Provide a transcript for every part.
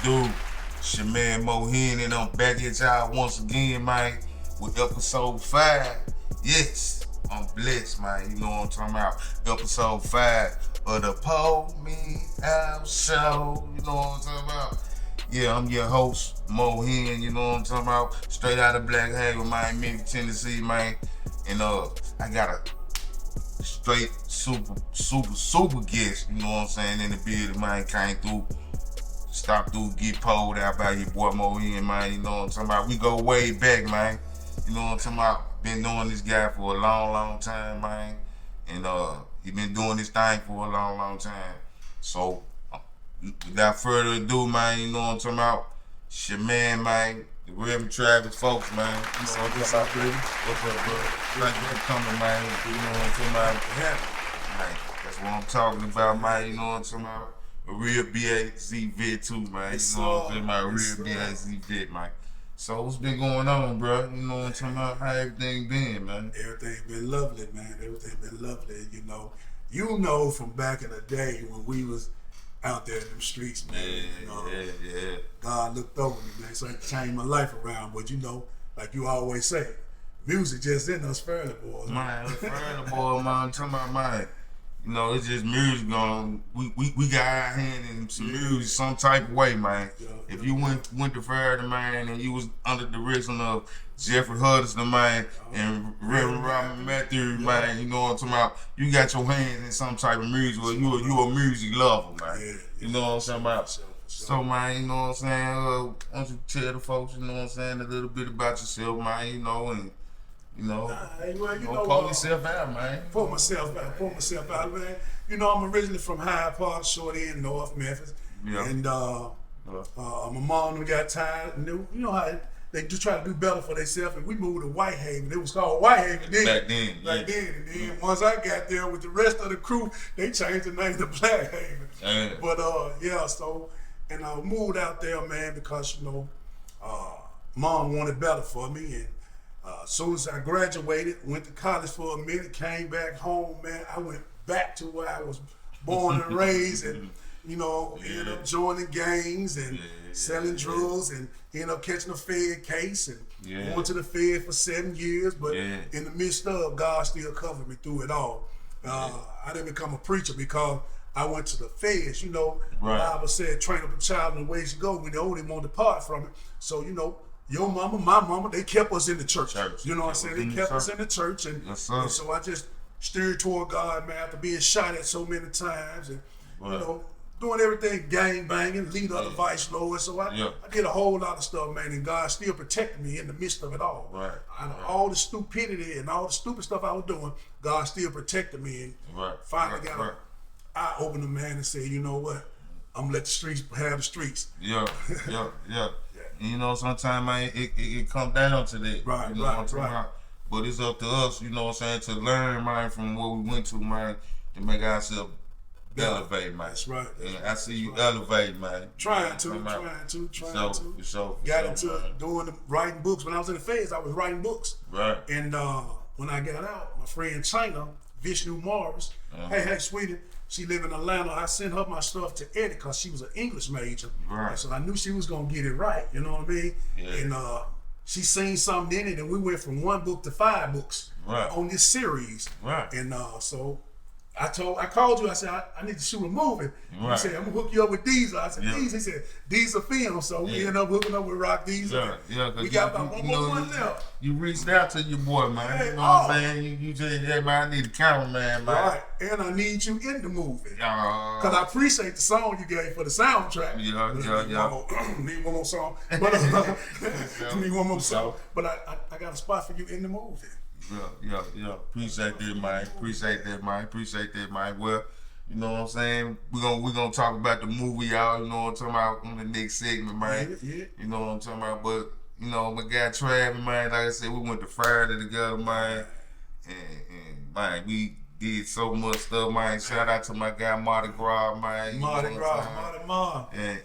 do? It's your man Mohin, and I'm back at y'all once again, man, with episode 5. Yes, I'm blessed, man. You know what I'm talking about. Episode 5 of the Pull Me Out Show. You know what I'm talking about. Yeah, I'm your host, Mohin, you know what I'm talking about. Straight out of Black Haven, Miami, Tennessee, man. And I got a straight super guest, you know what I'm saying, in the building, man. Came through, stopped through, get pulled out by your boy Mohin, man. You know what I'm talking about. We go way back, man. You know what I'm talking about. Been knowing this guy for a long time, man. And he been doing this thing for a long time. So without further ado, man, you know what I'm talking about. It's your man, the Reverend Travis folks, man. You know What's up, baby? What's up, bro? Thank you for coming, man. You know what I'm talking about. Yeah. Man, that's what I'm talking about, man. You know what I'm talking about. A real BAZ vet too, man. You know what I'm talking about. A real BAZ vet, man. So what's been going on, bro? You know what I'm talking about. How everything been, man? Everything been lovely, man. Everything been lovely. You know from back in the day when we was out there in them streets, man. Yeah. God looked over me, man. So it changed my life around. But like you always say, music just in us fairly boys. Man, fairly boy, man. I'm talking about, man. You know, it's just music going. We got our hand in some music, some type of way, man. If you went to Fairly, man, and you was under the direction of Jeffrey Hudson, man, and Reverend Robert Matthews, man, you know what I'm talking about. You got your hands in some type of music, or you a music lover, man. You know what I'm saying about. So, man, you know what I'm saying. Why don't you tell the folks, you know what I'm saying, a little bit about yourself, man, you know, and. Pull yourself out, man. Pull myself out, man. I'm originally from Hyde Park, short end, North Memphis. Yeah. And my mom got tired, and you know how they just try to do better for themselves, and we moved to Whitehaven. It was called Whitehaven then. Back then. And then once I got there with the rest of the crew, they changed the name to Blackhaven. Yeah. But and I moved out there, man, because mom wanted better for me, and as soon as I graduated, went to college for a minute, came back home, man. I went back to where I was born and raised, and ended up joining gangs and selling drugs, and ended up catching a Fed case and going to the Fed for 7 years. But in the midst of, God still covered me through it all. I didn't become a preacher because I went to the Feds. The Bible said, train up a child in the ways to go when they only won't depart from it. So, your mama, my mama, they kept us in the church. You know what I'm saying? They kept us in the church. And so I just steered toward God, man, after being shot at so many times and, doing everything, gang banging, lead other vice lords. So I did a whole lot of stuff, man, and God still protected me in the midst of it all. All the stupidity and all the stupid stuff I was doing, God still protected me. And finally got an eye-opener, man, and said, you know what? I'm going to let the streets have the streets. Yeah. Sometimes, man, it come down to that. What I'm talking about? But it's up to us, you know what I'm saying, to learn, man, from what we went to, man, to make ourselves elevate, man. That's right. And I see you elevate, man. Trying to. Got into writing books. When I was in the Feds, I was writing books. Right. And when I got out, my friend China, Vishnu Morris, hey, sweetie, she live in Atlanta. I sent her my stuff to edit because she was an English major. Right. So I knew she was going to get it right. You know what I mean? Yeah. And she seen something in it, and we went from 1 book to 5 books on this series. Right. And so I called you. I said, I need to shoot a movie. He said, I'm going to hook you up with Diesel. I said, Diesel? He said, Diesel film. So we ended up hooking up with Rock Diesel. We got about one more month left. You reached out to your boy, man. You know what I'm saying? You said, hey, man, I need a cameraman, man. Right. And I need you in the movie. Because I appreciate the song you gave for the soundtrack. Need one more song. But need one more song. But I got a spot for you in the movie. Yeah. Appreciate that, man. Well, you know what I'm saying? We're gonna talk about the movie, y'all. You know what I'm talking about on the next segment, man. Yeah. You know what I'm talking about? But my guy Travis, man, like I said, we went to Fairly together, man. And man, we did so much stuff, man. Shout out to my guy Mardi Gras, man. Mardi Gras. And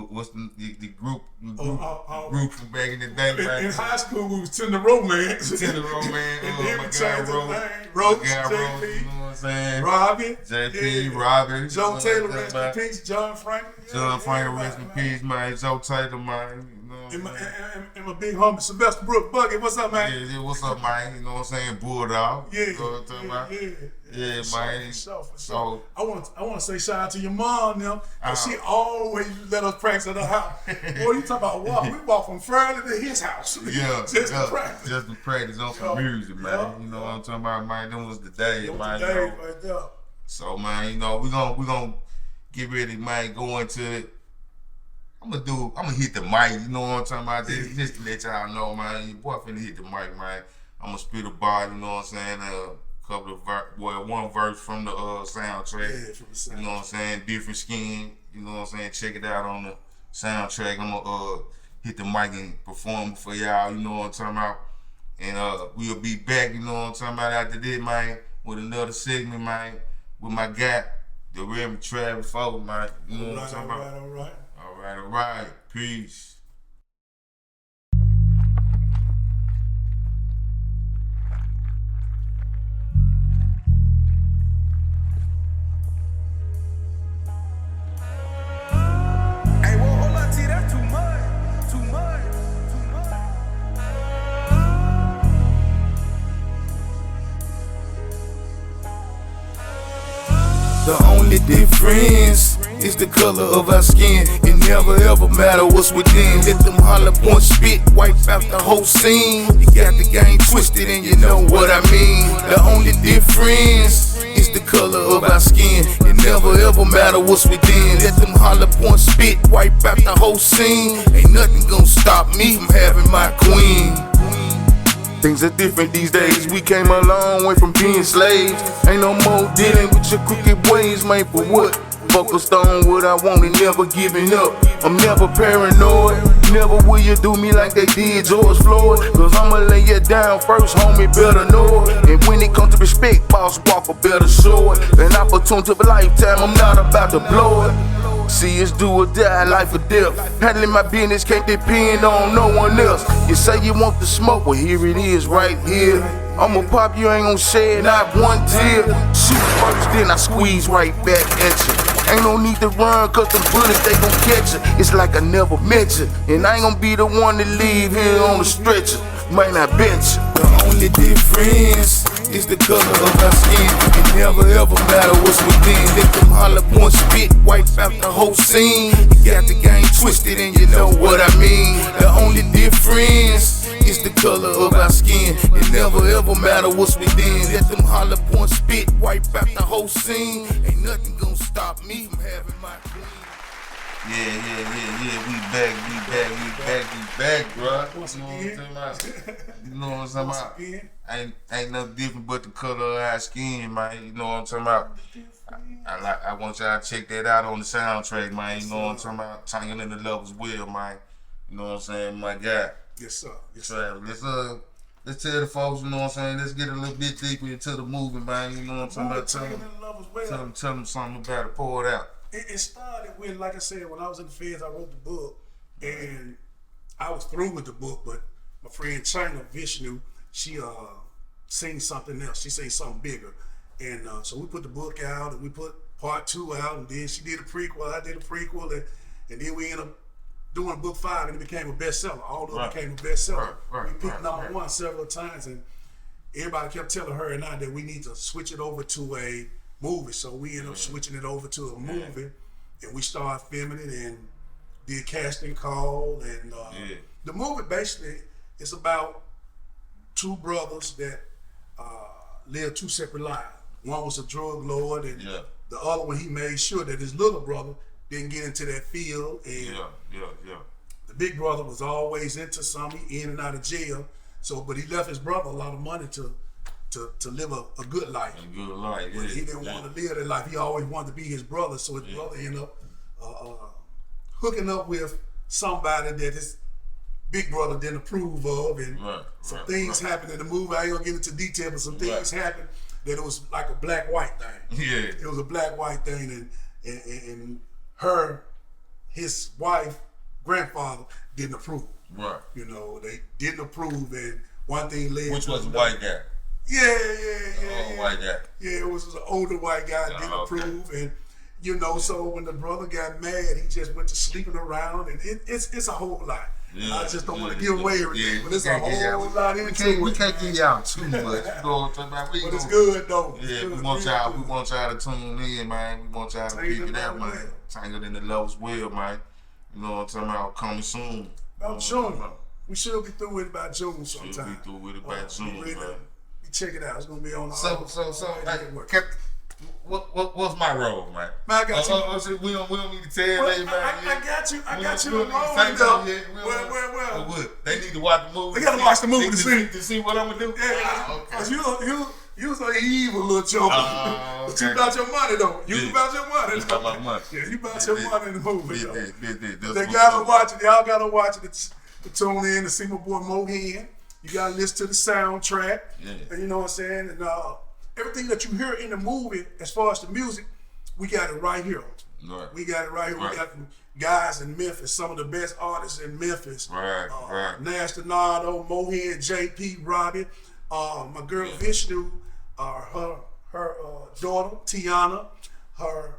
what's the group group from back in the day? In high school, we was Tender Romance. Tender Romance. And then My we guy changed the Rose. name. Rose, My guy Rose, JP, you know what I'm saying? Robin, JP, Robin. Joe Taylor, rest in man. peace. John Franklin. John Franklin, rest in peace, man. Joe Taylor, man. You know what And I'm saying? my big homie Sylvester Brooke Bucket. What's up, man? Yeah, what's up, man? You know what I'm saying? Bulldog. Yeah, You know what I'm talking about? Yeah, for man. sure. So, I want to say shout out to your mom now. She always let us practice at her house. Boy, you talk about walk. We walk from Fairley to his house. yeah, just to practice. Just to practice on some music, man. You know what I'm talking about, man? Them was the days, man. You know? Right there. So, man, you know, we gonna get ready, man, go into it. I'm gonna hit the mic, you know what I'm talking about? Just to let y'all know, man, your boy finna hit the mic, man. I'm gonna spit a bar, you know what I'm saying? Couple of one verse from the soundtrack. Yeah, from the soundtrack. You know what I'm saying? Different skin, you know what I'm saying? Check it out on the soundtrack. I'm gonna hit the mic and perform for y'all, you know what I'm talking about? And we'll be back, you know what I'm talking about, after this, man, with another segment, man, with my guy, the Reverend Travis Folk, man. You know what I'm talking about? All right. Peace. Hey, well, hold on, T, that's too much. Too much. The only difference is the color of our skin. It never ever matter what's within. Let them holler, point, spit, wipe out the whole scene. You got the game twisted and you know what I mean. The only difference is the color of our skin. It never ever matter what's within. Let them holler, point, spit, wipe out the whole scene. Ain't nothing gonna stop me from having my queen. Things are different these days, we came a long way from being slaves. Ain't no more dealing with your crooked ways, man, for what? Focused on what I want and never giving up. I'm never paranoid, never will you do me like they did George Floyd. Cause I'ma lay you down first, homie, better know it. And when it comes to respect, boss walk a better sword. An opportunity of a lifetime, I'm not about to blow it. See, it's do or die, life or death. Handling my business can't depend on no one else. You say you want the smoke, well here it is right here. I'ma pop, you ain't gon' shed not one tear. Shoot first, then I squeeze right back at you. Ain't no need to run, cause them bullets, they gon' catch you. It's like I never met you. And I ain't gon' be the one to leave here on the stretcher. Might not bet you. The only difference is the color of our skin. It never ever matter what's within. Let them holler, point, spit, wipe out the whole scene. You got the game twisted and you know what I mean. The only difference is the color of our skin. It never ever matter what's within. Let them holler, point, spit, wipe out the whole scene. Ain't nothing gonna stop me from having my queen. Yeah. We back, bro. You know what I'm talking about? You know what I'm talking about? Ain't nothing different but the color of our skin, man. You know what I'm talking about? I want y'all to check that out on the soundtrack, man. You know what I'm talking about? Tangled in the Love as well, man. You know what I'm saying? My guy. Yes, sir. Travis. Let's tell the folks, you know what I'm saying? Let's get a little bit deeper into the movie, man. You know what I'm talking about? Tell them something about it. Pour it out. It started with, like I said, when I was in the feds, I wrote the book, and I was through with the book, but my friend China Vishnu, she seen something else. She seen something bigger. And so we put the book out, and we put part 2 out, and then she did a prequel, I did a prequel, and then we ended up doing book 5, and it became a bestseller. All of it became a bestseller. We picked number 1 several times, and everybody kept telling her and I that we need to switch it over to a movie. So we ended up switching it over to a movie, and we started filming it and did casting call. And the movie basically is about 2 brothers that live 2 separate lives. One was a drug lord, and the other one, he made sure that his little brother didn't get into that field. And the big brother was always into something, in and out of jail. So, but he left his brother a lot of money to live a good life. A good life, but he didn't want to live that life. He always wanted to be his brother. So his brother ended up hooking up with somebody that his big brother didn't approve of, and some things happened in the movie. I ain't gonna get into detail, but some things happened that it was like a black-white thing. Yeah. It was a black-white thing, and his wife, grandfather didn't approve. Right. You know, they didn't approve, and one thing led Which to was a another. white guy. Yeah. White guy. Yeah, it was an older white guy didn't Okay. approve, and you know, so when the brother got mad, he just went to sleeping around, and it's a whole lot. Yeah, I just don't want to give away everything, but it's a whole lot into We it. can't give y'all too much. You know what I'm talking about? But it's good though. It's Yeah, good. we want y'all to tune in, man. We want y'all to Tangled peep it in out, love man. well. Tangled in the Love's Well, man. You know what I'm talking about? Coming soon. About June. We should be through with it by June sometime. Should be through with it by June, Ready to- man. check it out. It's gonna be on the So, network. what's my role, man? Man, I got you. So we don't need to tell Well, them, man. I got you. I got you We don't along need to say though. nothing yet. We don't- Well. What? They need to watch the movie. They gotta watch the movie to see what I'm gonna do. Yeah, okay. cause you was an evil little joker. But you okay. about your money though. You Yeah. about your money. It's about my money. Yeah, you about your money in the movie though. That's They what's gotta up. watch it. Y'all gotta watch it to tune in to see my boy Mohan. You gotta listen to the soundtrack. Yeah. And you know what I'm saying? And everything that you hear in the movie, as far as the music, we got it right here. Right. We got it right here. Right. We got guys in Memphis, some of the best artists in Memphis. Right. Nash Donado, Mohan, JP, Robbie, my girl Vishnu, her daughter Tiana, her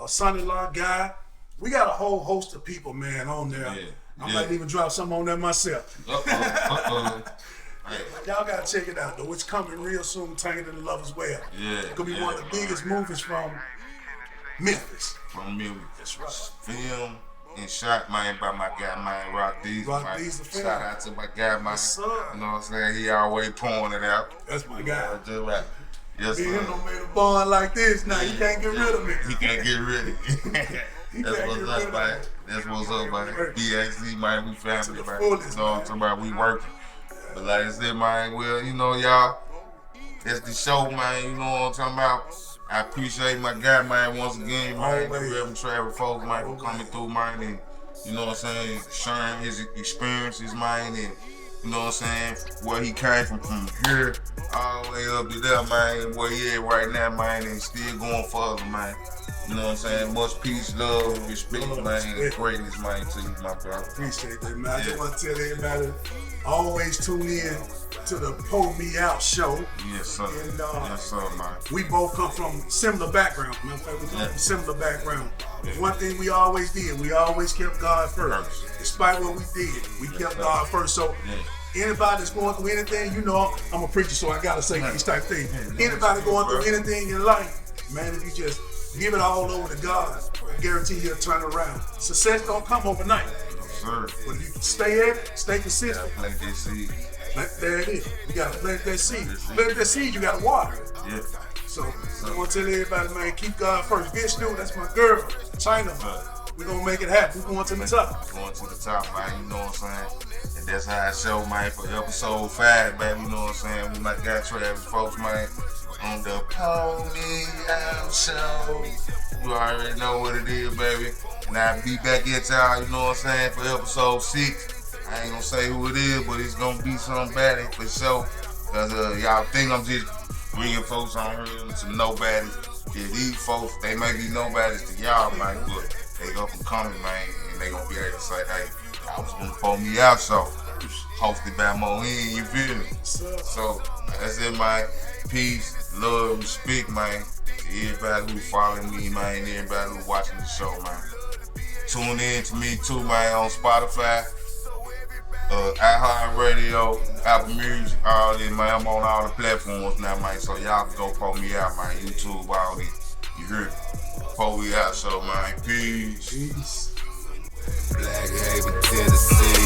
son-in-law Guy. We got a whole host of people, man, on there. Yeah. I might even drop some on there myself. Hey. Y'all gotta check it out though. It's coming real soon. Tangled in Love as well. Yeah, It's gonna be yeah. one of the biggest movies from Memphis. From music. That's right. Film and shot, man, by my guy, man, Rock Diesel. Rock man. Diesel film. Shout out to my guy, man. Yes, sir. You know what I'm saying? He always pouring it out. That's my You guy. know, just right. Yes, Me and him sir. don't made a bond like this. Now you can't get rid of me. He can't get rid of it. He That's can't what's get up, rid of man. me. That's what's up, man. Right. BXC, man, we family, To the man. fullest, You know what I'm man. talking about? We working. But like I said, man, well, you know, y'all, that's the show, man. You know what I'm talking about? I appreciate my guy, man, once again, man. The Always. Reverend Travel folks, man, for coming through, man, and, you know what I'm saying, sharing his experiences, man, and, you know what I'm saying, where he came from here all the way up to there, man, where he at right now, man, and still going further, man. You know what I'm saying? Much peace, love, respect, man, and greatness, man, to you, my brother. Appreciate that, man. I Yeah. just want to tell everybody, always tune in to the Pull Me Out show. Yes, sir. And, Yes, sir, man. We both come from similar backgrounds. Matter of fact, we come from similar background. One thing we always did, we always kept God first. Despite what we did, we kept God first. So anybody that's going through anything, you know, I'm a preacher, so I gotta say these type things. Anybody going through anything in life, man, if you just give it all over to God, I guarantee he'll turn around. Success don't come overnight. Yes, sir. But if you stay at it, stay consistent. Plant that seed. There it is. You gotta plant that seed. Plant that seed, you gotta water it. Yeah. So I want to tell everybody, man, keep God first. Vishnu, that's my girl. China, we're gonna make it happen. We're going to the top. Going to the top, man, you know what I'm saying? And that's how I show, man, for episode 5, baby, you know what I'm saying? We might got Travis folks, man, on the Pony Out Show. You already know what it is, baby. And I'll be back at y'all, you know what I'm saying, for episode 6. I ain't gonna say who it is, but it's gonna be somebody for sure. Cause y'all think I'm just bringing folks on here to nobody. Yeah, these folks, they may be nobodies to y'all, man, but they up and coming, man, and they gonna be able to say, hey, I was gonna Pull Me Out Show, hosted by Mohan, you feel me? So that's it, man. Peace, love, respect, man. To everybody who following me, man, and everybody who watching the show, man. Tune in to me too, man, on Spotify, iHeartRadio, Apple Music, all this, man. I'm on all the platforms now, man. So y'all can go Pull Me Out, man. YouTube, all this. You hear me? Pull Me Out Show, man. Peace. Peace. Black Haven, Tennessee.